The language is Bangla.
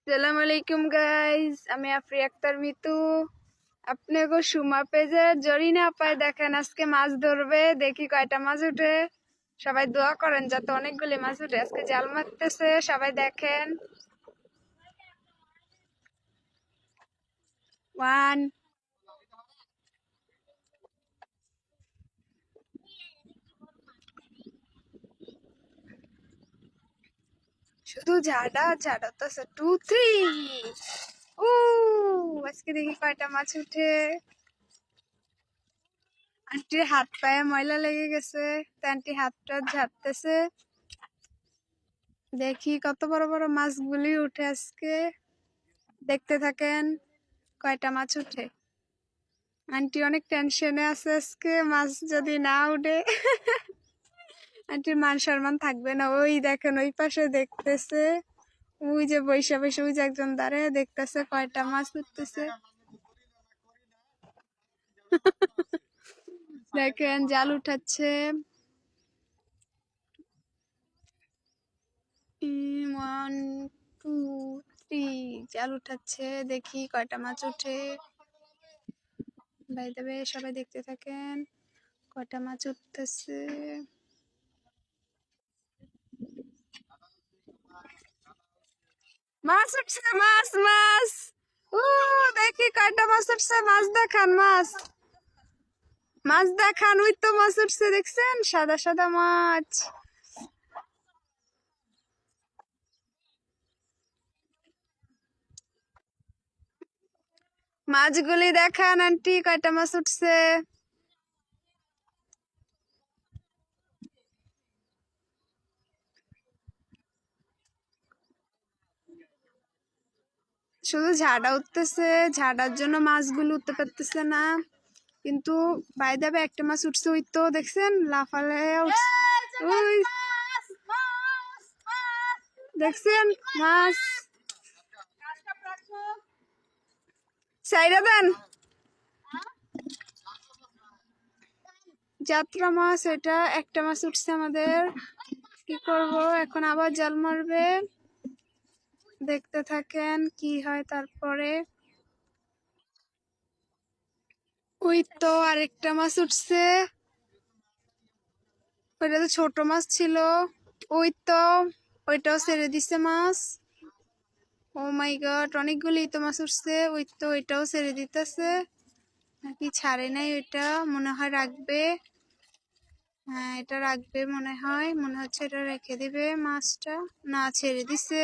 আসসালামু আলাইকুম গাইস, আমি আফরি আক্তার মিতু। আপনাকে সুমা পেজের জরিনা আপায় দেখেন আজকে মাছ ধরবে, দেখি কয়টা মাছ উঠে। সবাই দোয়া করেন যাতে অনেকগুলি মাছ উঠে। আজকে জাল মারতেছে, সবাই দেখেন। ওয়ান শুধু ঝাড়া ঝাড়াতেছে, 2 3। ও আজকে দেখি কয়টা মাছ উঠে। আন্টির হাত পায়ে ময়লা লেগে গেছে, তো আন্টি হাতটা ঝাড়তেছে। দেখি কত বড় বড় মাছগুলি উঠে আজকে। দেখতে থাকেন কয়টা মাছ উঠে। আন্টি অনেক টেনশনে আছে আজকে, মাছ যদি না উঠে আন্টির মান সম্মান থাকবে না। ওই দেখেন ওই পাশে দেখতেছে, ওই যে বৈশা বৈশা ওই যে একজন দাঁড়ায় দেখতেছে কয়টা মাছ উঠতেছে। দেখেন জাল উঠাচ্ছে। 1 2 3 জাল উঠাচ্ছে, দেখি কয়টা মাছ উঠে। বাই দ্য ওয়ে সবাই দেখতে থাকেন কয়টা মাছ উঠতেছে। মাছ উঠছে, মাছ মাছ। ও দেখি কয়টা মাছ উঠছে, মাছ দেখান, মাছ মাছ দেখান। ওই তো মাছ উঠছে, দেখছেন সাদা সাদা মাছ। মাছগুলি দেখান আন্টি, কয়টা মাছ উঠছে। শুধু ঝাড়া উঠতেছে, ঝাড়ার জন্য মাছগুলো উঠতে পারতেছে না। কিন্তু বাই দ্য ওয়ে একটা মাছ উঠছে, ওই তো দেখছেন লাফালে ওই দেখছেন মাছ। সাইরা দেন যাত্রা মাছ, এটা একটা মাছ উঠছে আমাদের। কি করব এখন, আবার জাল মারবে। দেখতে থাকেন কি হয় তারপরে। ওই তো আরেকটা মাছ উঠছে, ওইটা তো ছোট মাছ ছিল। ওই তো ওইটাও ছেড়ে দিছে মাছ। ও মাই গড, অনেকগুলি তো মাছ উঠছে। ওই তো ওইটাও ছেড়ে দিতেছে, নাকি ছাড়ে নাই, ওইটা মনে হয় রাখবে। হ্যাঁ এটা রাখবে মনে হয়, মনে হচ্ছে এটা রেখে দিবে মাছটা। না ছেড়ে দিছে।